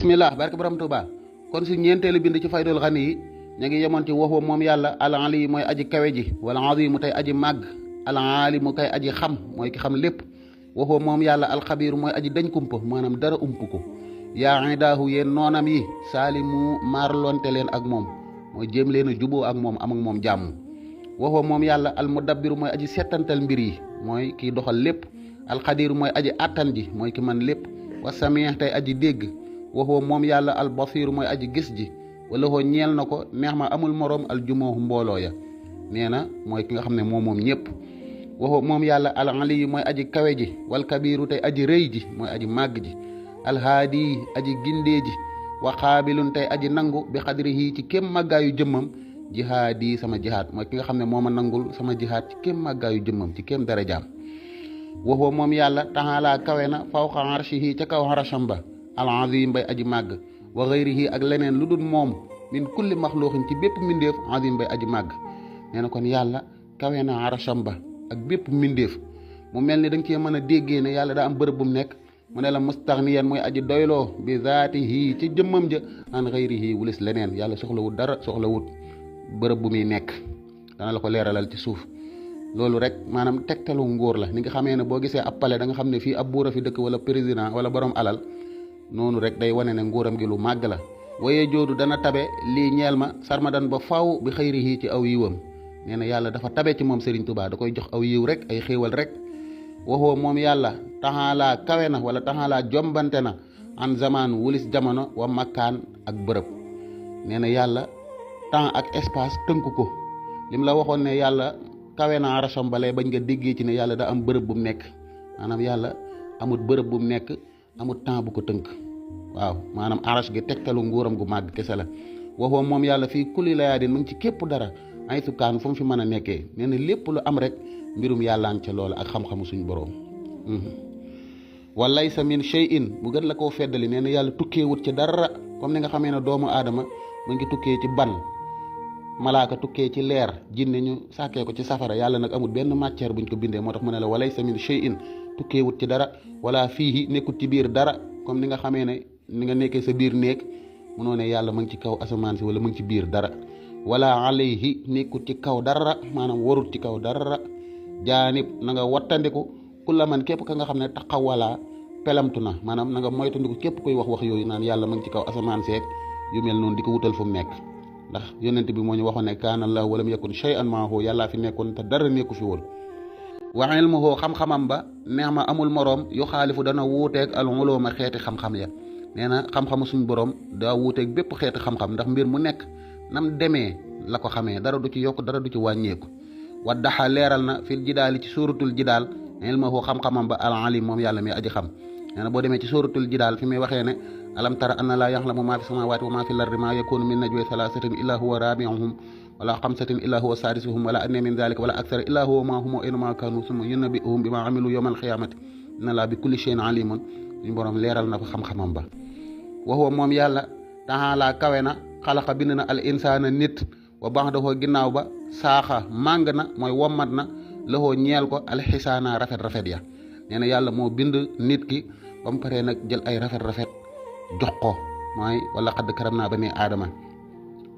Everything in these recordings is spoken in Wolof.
bismillah barke borom Tuuba kon si ñeenteelu bind ci faydul xani yi ñu ngi yemoon ci waxoo moom yàlla al ali mooy aji kawe ji wala azimu tey aji màgg al alimu kay aji xam mooy ki xam lépp waxoo moom yàlla alxabiiru mooy aji dañ kumpa maanaam dara ump ko yaa idaahu yéen noonam yi saalimu maarlonte leen ak moom mooy jéem leen a juboo ak moom am ak moom jàmm waxoo moom yàlla almudabbiru mooy aji settantal mbir yi mooy kiy doxal lépp alxadiiru mooy aji attan ji mooy ki man lépp wa samih tey aji dégg waxoo moom yàlla albasiiru mooy aji gis ji wala xoo ñeel na ko neex ma amul moroom aljumoohu mbooloo ya nee na mooy ki nga xam ne moom ñëpp waxoo moom yàlla al aliyu mooy aji kawe ji wal kabiru tey aji rëy ji mooy aji màgg ji alhaadi aji gindee ji wa xaabilun tey aji nangu bi xadrihi ci kem màggaayu jëmmam jihaadi sama jihaad mooy ki nga xam ne moo ma nangul sama jihaad ci kem màggaayu jëmmam ci kem darajaam waxoo moom yàlla taxaalaa kawe na fawqa arshihi ca kaw arsham ba al azim bay aji màgg wa xayrihi ak leneen lu dul moom min kulli maxluuqin ci bépp mbindeef azim bay aji màgg nee na kon yàlla kawe na arsham ba ak bépp mbindeef mu mel ni da nga cee mën a déggee ne yàlla daa am bërëb bu mu nekk mu ne la mustaxniyan mooy aji doyloo bi zaatihi ci jëmmam ja an xayrihi wulis leneen yàlla soxlawut dara soxlawut bërëb bu muy nekk dana la ko leeralal ci suuf loolu rek maanaam tegtalu nguur la ni nga xamee ne boo gisee ab palais da nga xam ne fii ab buur a fi dëkk wala président wala borom alal noonu rek day wane ne nguuram gi lu màgg la waye joodu dana tabe lii ñeel ma sarmadan ba faw bi xayrihi ci aw yiwam nee na yàlla dafa tabe ci moom Serigne Touba da koy jox aw yiw rek ay xéewal rek waxoo moom yàlla taxaalaa kawe na wala taxaalaa jombante na an zaman wulis jamono wa makkaan ak bërëb nee na yàlla temps ak espace tënk ko lim la waxoon ne yàlla kawe na arasham balay bañ nga déggee ci ne yàlla da am bërëb bu mu nekk maanaam yàlla amut bërëb bu mu nekk amut temps bu ko tënk waaw maanaam arash gi tegtalu nguuram gu màgg kese la waxoo moom yàlla fii kulli layaadin mu ngi ci képp dara ay sukaan fu mu fi mën a nekkee nee na lépp lu am rek mbirum yàllaan ca loola ak xam-xamu suñu boroom walaysa min shay'in mu gën la koo feddali nee na yàlla tukkee wut ci dara comme ni nga xamee ne doomu aadama mu ngi tukkee ci ban malaaka tukkee ci leer jinne ñu sàkkee ko ci safara yàlla nag amul benn matière buñ ko bindee moo tax mu ne la walaysa min shay'in tukkee wut ci dara wala fiihi nekkut ci biir dara comme ni nga xamee ne ni nga nekkee sa biir néeg munoo ne yàlla mu ngi ci kaw asamaan si wala mu ngi ci biir dara wala alayhi nekkut ci kaw dara maanaam warut ci kaw dara jaanib na nga wattandiku ku la man képp ka nga xam ne taxawalaa pelamtu na maanaam na nga moytandiku képp koy wax yooyu naan yàlla mu ngi ci kaw asamaan seeg yu mel noonu di ko wutal fu mu nekk ndax yonent bi moo ñu waxoon ne kaana Allaahu wa lam yakun shay'an maahu yàllaa fi nekkoon te dara nekku fi woon wa ilmuhu xam-xamam ba neex ma amul moroom yu xaalifu dana wuuteeg al uluma xeeti xam-xam ya nee na xam-xamu suñu borom daa wuuteeg bépp xeeti xam-xam ndax mbir mu nekk nam demee la ko xamee dara du ci yokk dara du ci wàññeeku waddaxa leeral na fil jidaali ci suuratul jidaal ilmuhu xam-xamam ba al alim moom yàlla mi aji xam nee na boo demee ci suuratul jidaal fi muy waxee ne alam tara anna laa yaxlamu maa fi samaawaati wa maa fi lardi maa yakunu min najwa salaasatin illaa huwa raabi'uhum wala xamsatin illaa huwa saadisuhum wala adnaa min daalika wala aksara illaa huwa maahum aynamaa kaanu summa yunabbi'uhum bimaa amilu yawmal qiyaamati inna Allaaha bi kulli shay'in aliimun suñu borom leeral na fa xam-xamam ba wa huwa moom yàlla ta'aalaa kawe na xalaqa bind na al insaana nit wa ba'dahu ginnaaw ba saaxa màng na mooy wommat na lahoo ñeel ko alxisaana rafet ya nee na yàlla moo bind nit ki ba mu paree nag jël ay rafet jox ko mooy wala xadd karam naa bani aadama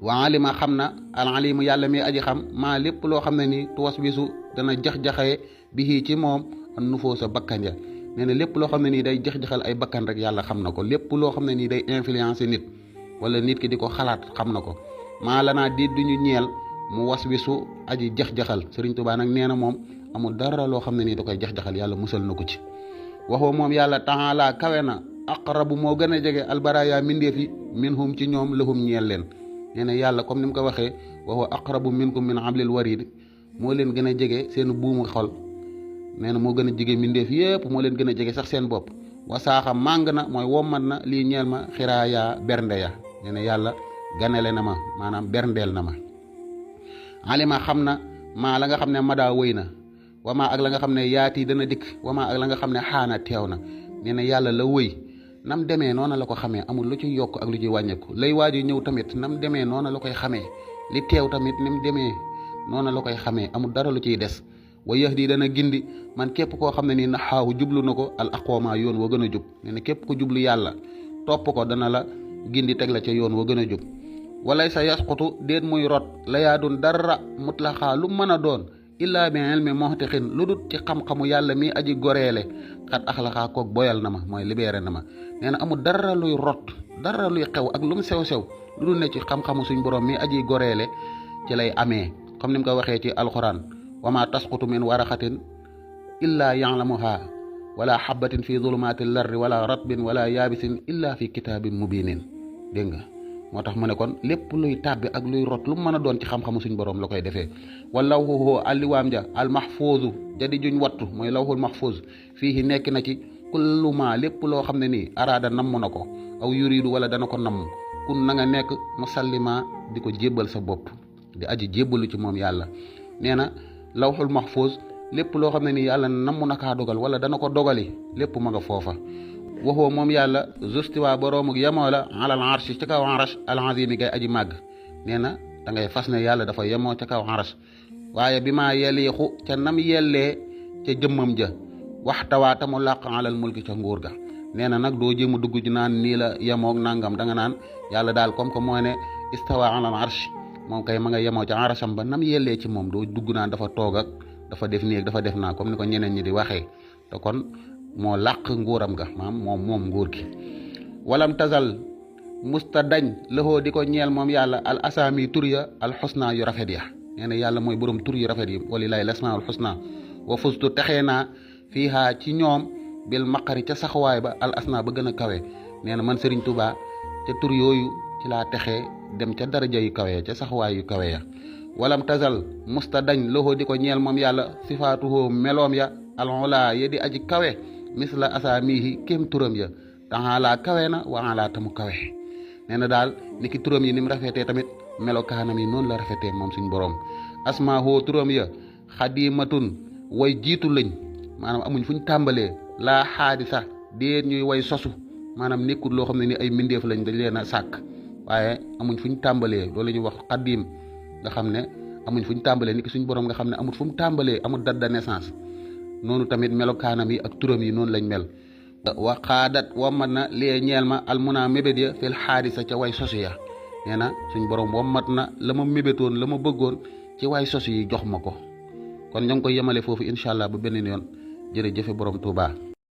wa alima xam na al alimu yàlla mi aji xam maa lépp loo xam ne nii tuwas wisu dana jax-jaxee bi ci moom an nufoo sa bakkan ya nee na lépp loo xam ne nii day jax-jaxal ay bakkan rek yàlla xam na ko lépp loo xam ne nii day influencer nit wala nit ki di ko xalaat xam na ko maa la naa di duñu ñeel mu was wisu aji jax-jaxal Sëriñ Tuubaa nag nee na moom amul dara loo xam ne nii da koy jax-jaxal yàlla musal na ko ci waxoo moom yàlla taala kawe na aqrabu moo gën a jege albaraya mindeef yi minhum ci ñoom lahum ñeel leen nee na yàlla comme ni mu ko waxee waxoo aqrabu minkum min hablil warid moo leen gën a jege seen buumu xol nee na moo gën a jege mindeef yépp moo leen gën a jege sax seen bopp wasaaxa màng na mooy wommat na lii ñeel ma xiraaya bernde ya nee na yàlla ganale na ma maanaam berndeel na ma alima xam na maa la nga xam ne madaa wëy na wamaa ak la nga xam ne yaati dana dikk wamaa ak la nga xam ne xaana teew na nee na yàlla la wëy nam demee noona la ko xamee amul lu ci yokk ak lu ci wàññeeku lay waaju ñëw tamit nam demee noona la koy xamee li teew tamit ni mu demee noona la koy xamee amul dara lu ciy des wa yahdi dana gindi man képp koo xam ne nii naxaahu jublu na ko al aqwama yoon wa gën a jub nee na képp ko jublu yàlla topp ko dana la gindi teg la ca yoon wa gën a jub walay sa yasqutu déet muy rot la yaa doon dara mutlaxaa lu mën a doon illaa bi ilmi muhtixin lu dut ci xam-xamu yàlla mi aji goreele xat axlaxaa koog boyal na ma mooy libéré na ma nee na amul dara luy rot dara luy xew ak lu mu sew-sew lu dul ne ci xam-xamu suñ borom mi aji goreele ci lay amee comme ni mu ko waxee ci alquran wa ma tasqutu min waraxatin illaa ya'lamuha wala xabatin fi zulumaati lardi wala ratbin wala yaabisin illa fi kitaabin mubinin dégg nga moo tax mu ne kon lépp luy tàbbi ak luy rot lu mu mën a doon ci xam-xamu suñ borom la koy defee wala lawhuhu alliwaam ja al mahfuuzu jadi juñ wattu mooy lawhul mahfuuz fii nekk na ci kullu ma lépp loo xam ne nii araada namm na ko aw yuridu wala dana ko namm kun na nga nekk musallima di ko jébbal sa bopp di aji jébbalu ci moom yàlla nee na lawhul mahfuuz lépp loo xam ne nii yàlla namm na kaa dogal wala dana ko dogali lépp ma nga foofa waxoo moom yàlla justiwa boroomuk yemoo la alal arsh ca kaw arash al azimi gay aji màgg nee na da ngay fas ne yàlla dafa yemoo ca kaw arash waaye bi maa yeliixu ca nam yellee ca jëmmam ja waxtawaata mu làq alal mulki ca nguur ga nee na nag doo jéem a dugg ci naan nii la yemoog nangam da nga naan yàlla daal comme que mooy ne istawa alal arsh moom kay ma nga yemoo ca arasham ba nam yellee ci moom doo dugg naan dafa toog ak dafa def nii ak dafa def naa comme ni ko ñeneen ñi di waxee te kon moo làq nguuram ga moom nguur gi walam tazal musta dañ lëxoo di ko ñeel moom yàlla al asaami tur ya al xusna yu rafet ya nee na yàlla mooy borom tur yu rafet yi walilahi lasmaul xusna wa fustu texee naa fiihaa ci ñoom bil maqari ca saxawaay ba al asna ba gën a kawe nee na man Sëriñ Tuubaa ca tur yooyu ci laa texee dem ca daraja yu kawe ya ca saxawaay yu kawe ya walam tazal musta dañ lëxoo di ko ñeel moom yàlla sifaatuhoo meloom ya al ulaa ya di aji kawe misla asaamihi kéem turam ya taxaalaa kawe na waxaalaa tamu kawe nee na daal ni ki turam yi ni mu rafetee tamit melokaanam yi noonu la rafetee moom suñ borom asmaahoo turam ya xadimatun way jiitu lañ maanaam amuñ fuñ tàmbalee laa xaadisa déet ñuy way sosu maanaam nekkul loo xam ne ni ay mbindeef lañ dañ leen a sàkk waaye amuñ fuñ tàmbalee loolu la ñuy wax xadim nga xam ne amuñ fuñ tàmbalee ni ki suñ borom nga xam ne amul fu mu tàmbalee amul date de naissance noonu tamit melokaanam yi ak turam yi noonu lañ mel wa xaadat wammat na lee ñeel ma almuna mébét ya fil xaadisa ca way sosu ya nee na suñ borom wammat na la ma mébétoon la ma bëggoon ci way sosu yi jox ma ko kon ñoo ngi koy yemale foofu incha allah ba beneen yoon jërëjëfe borom Tuubaa